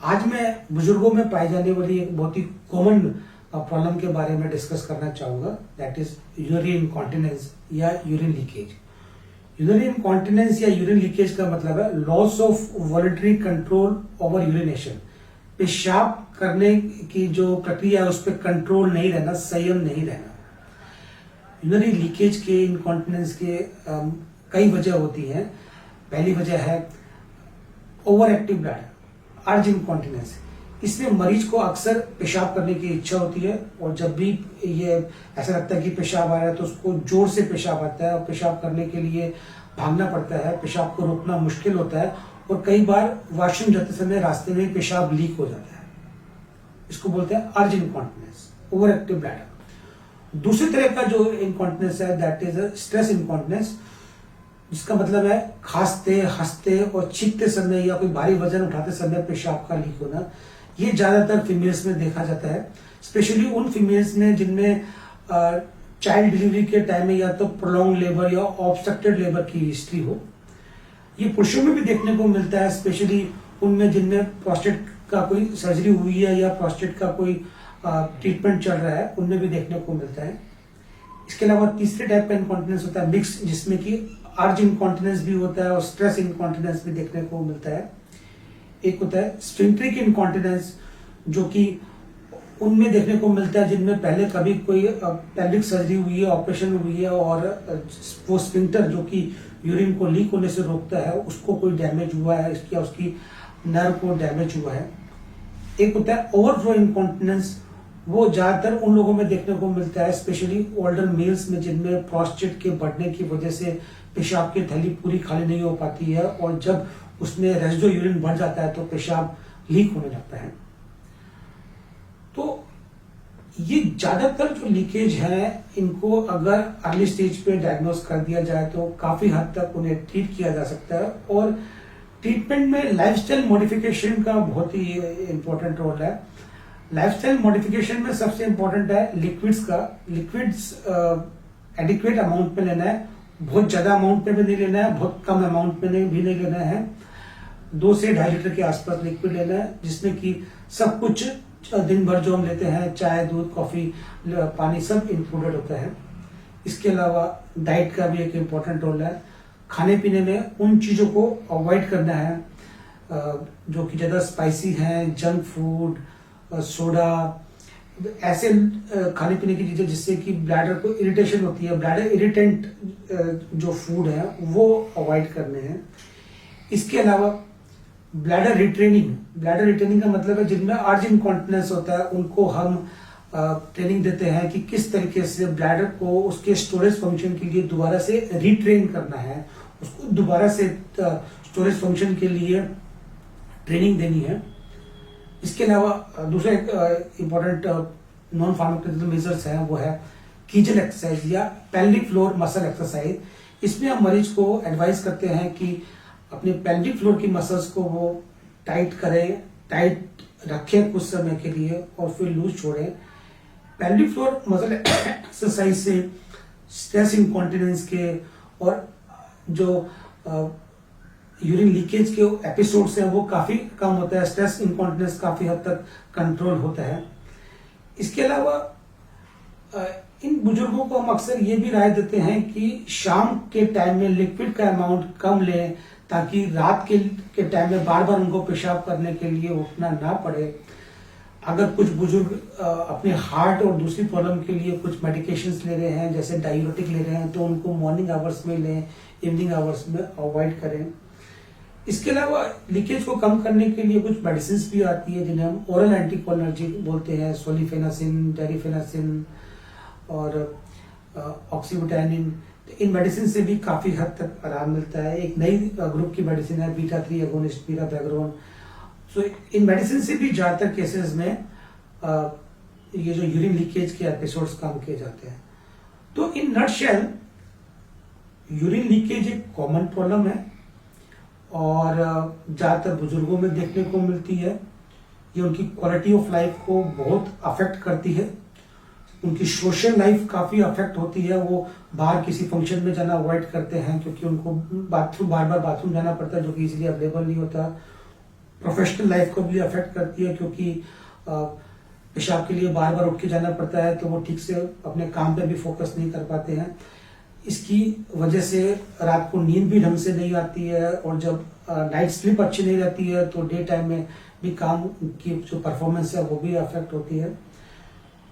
आज मैं बुजुर्गों में पाई जाने वाली एक बहुत ही कॉमन प्रॉब्लम के बारे में डिस्कस करना चाहूंगा, दैट इज यूरिन इनकॉन्टिनेंस या यूरिन लीकेज। यूरिन इनकॉन्टिनेंस या यूरिन लीकेज का मतलब है loss of voluntary control over urination. पेशाब करने की जो प्रक्रिया है उस पर कंट्रोल नहीं रहना, संयम नहीं रहना। यूरिन लीकेज के, इनकॉन्टिनेंस के कई वजह होती हैं। पहली वजह है ओवर एक्टिव ब्लैडर, अर्ज इनकॉन्टिनेंस। इसमें मरीज को अक्सर पेशाब करने की इच्छा होती है और जब भी ये ऐसा लगता है कि पेशाब आ रहा है तो उसको जोर से पेशाब आता है और पेशाब करने के लिए भागना पड़ता है। पेशाब को रोकना मुश्किल होता है और कई बार वॉशरूम जाते समय रास्ते में पेशाब लीक हो जाता है। इसको बोलते हैं अर्ज इनकॉन्टिनेंस, ओवर एक्टिव ब्लैडर। दूसरी तरह का जो इनकॉन्टिनेंस है दैट इज स्ट्रेस इनकॉन्टिनेंस, जिसका मतलब है खांसते, हंसते और चीखते समय या कोई भारी वजन उठाते समय पेशाब का लीक होना। ये ज्यादातर फीमेल्स में देखा जाता है, स्पेशली उन फीमेल्स में जिनमें चाइल्ड डिलीवरी के टाइम में या तो प्रोलॉन्ग लेबर या ऑब्स्ट्रक्टेड लेबर की हिस्ट्री हो। ये पुरुषों में भी देखने को मिलता है, स्पेशली उनमें जिनमें प्रोस्टेट का कोई सर्जरी हुई है या प्रोस्टेट का कोई ट्रीटमेंट चल रहा है, उनमें भी देखने को मिलता है। इसके अलावा तीसरे टाइप का इनकॉन्टिनेंस होता है मिक्स, जिसमें कि अर्ज इनकॉन्टिनेंस भी होता है और स्ट्रेस इनकॉन्टिनेंस भी देखने को मिलता है। एक होता है स्फिंक्टरिक इनकॉन्टिनेंस, जो कि उनमें देखने को मिलता है जिनमें पहले कभी कोई पेल्विक सर्जरी हुई है, ऑपरेशन हुई है और वो स्फिंक्टर जो कि यूरिन को लीक होने से रोकता है उसको कोई डैमेज हुआ है, या उसकी नर्व को डैमेज हुआ है। एक होता है ओवरफ्लो इनकॉन्टिनेंस, वो ज्यादातर उन लोगों में देखने को मिलता है, स्पेशली ओल्डर मेल्स में, जिनमें प्रोस्टेट के बढ़ने की वजह से पेशाब की थैली पूरी खाली नहीं हो पाती है और जब उसमें रेसिडुअल यूरिन बढ़ जाता है तो पेशाब लीक होने लगता है। तो ये ज्यादातर जो लीकेज है, इनको अगर अर्ली स्टेज पे डायग्नोस कर दिया जाए तो काफी हद तक उन्हें ट्रीट किया जा सकता है। और ट्रीटमेंट में लाइफस्टाइल मॉडिफिकेशन का बहुत ही इंपॉर्टेंट रोल है। लाइफस्टाइल मॉडिफिकेशन में सबसे इंपॉर्टेंट है लिक्विड्स का। लिक्विड्स एडिक्वेट अमाउंट में लेना है, बहुत ज्यादा अमाउंट में भी नहीं लेना है, बहुत कम अमाउंट में भी नहीं लेना है। 2 से 2.5 लीटर के आसपास लिक्विड लेना है, जिसमें कि सब कुछ दिन भर जो हम लेते हैं, चाय, दूध, कॉफी, पानी, सब इंक्लूडेड होता है। इसके अलावा डाइट का भी एक इम्पोर्टेंट रोल है। खाने पीने में उन चीजों को अवॉइड करना है जो कि ज्यादा स्पाइसी हैं, जंक फूड, सोडा, ऐसे खाने पीने की चीजें जिससे कि ब्लैडर को इरिटेशन होती है, ब्लैडर इरिटेंट जो फूड है वो अवॉइड करने हैं। इसके अलावा ब्लैडर रिट्रेनिंग का मतलब है जिनमें अर्ज इनकॉन्टिनेंस होता है उनको हम ट्रेनिंग देते हैं कि किस तरीके से ब्लैडर को उसके स्टोरेज फंक्शन के लिए दोबारा से रिट्रेन करना है, उसको दोबारा से स्टोरेज फंक्शन के लिए ट्रेनिंग देनी है। इसके अलावा दूसरा एक इम्पोर्टेंट नॉन फार्माकोलॉजिकल मेजर्स है, वो है कीजल एक्सरसाइज या पेल्विक फ्लोर मसल एक्सरसाइज। इसमें हम मरीज को एडवाइस करते हैं कि अपने पेल्विक फ्लोर की मसल्स को वो टाइट करें, टाइट रखें कुछ समय के लिए और फिर लूज छोड़ें। पेल्विक फ्लोर मसल एक्सरसाइज से स्ट्रेस इनकॉन्टिनेंस के और जो यूरिन लीकेज के एपिसोड्स हैं वो काफी कम होता है, स्ट्रेस इनकॉन्टिनेंस काफी हद तक कंट्रोल होता है। इसके अलावा इन बुजुर्गों को हम अक्सर ये भी राय देते हैं कि शाम के टाइम में लिक्विड का अमाउंट कम लें, ताकि रात के टाइम में बार बार उनको पेशाब करने के लिए उठना ना पड़े। अगर कुछ बुजुर्ग अपने हार्ट और दूसरी प्रॉब्लम के लिए कुछ मेडिकेशंस ले रहे हैं, जैसे डायूरेटिक ले रहे हैं, तो उनको मॉर्निंग आवर्स में लें, इवनिंग आवर्स में अवॉइड करें। इसके अलावा लीकेज को कम करने के लिए कुछ मेडिसिन भी आती है जिन्हें हम ओरल एंटीकोलिनर्जिक बोलते हैं, सोलिफेनासिन, टेरिफेनासिन और ऑक्सीबुटाइनिन। इन मेडिसिन से भी काफी हद तक आराम मिलता है। एक नई ग्रुप की मेडिसिन है बीटा 3 एगोनिस्ट, मीरापेग्रोन। सो इन मेडिसिन से भी ज्यादातर केसेस में ये जो यूरिन लीकेज के एपिसोड्स कम किए जाते हैं। तो इन नटशेल यूरिन लीकेज एक कॉमन प्रॉब्लम है और ज्यादातर बुजुर्गों में देखने को मिलती है। ये उनकी क्वालिटी ऑफ लाइफ को बहुत अफेक्ट करती है, उनकी सोशल लाइफ काफी अफेक्ट होती है। वो बाहर किसी फंक्शन में जाना अवॉइड करते हैं क्योंकि उनको बार बार बाथरूम जाना पड़ता है जो कि इजीली अवेलेबल नहीं होता। प्रोफेशनल लाइफ को भी अफेक्ट करती है, क्योंकि पेशाब के लिए बार बार उठ के जाना पड़ता है, तो वो ठीक से अपने काम पे भी फोकस नहीं कर पाते हैं। इसकी वजह से रात को नींद भी ढंग से नहीं आती है, और जब नाइट स्लीप अच्छी नहीं रहती है तो डे टाइम में भी काम की जो परफॉर्मेंस है वो भी अफेक्ट होती है।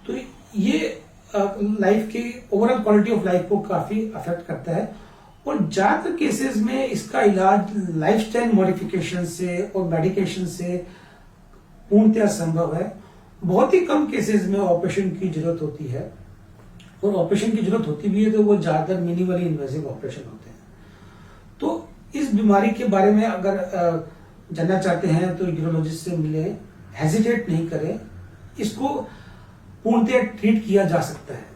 तो ये लाइफ की ओवरऑल क्वालिटी ऑफ लाइफ को काफी अफेक्ट करता है, और ज्यादातर केसेस में इसका इलाज लाइफस्टाइल मॉडिफिकेशन से और मेडिकेशन से पूर्णतः संभव है। बहुत ही कम केसेस में ऑपरेशन की जरूरत होती है, और ऑपरेशन की जरूरत होती भी है तो वो ज्यादातर मिनिमली इन्वेसिव ऑपरेशन होते हैं। तो इस बीमारी के बारे में अगर जानना चाहते हैं तो यूरोलॉजिस्ट से मिले, हेजिटेट नहीं करें, इसको पूर्णतः ट्रीट किया जा सकता है।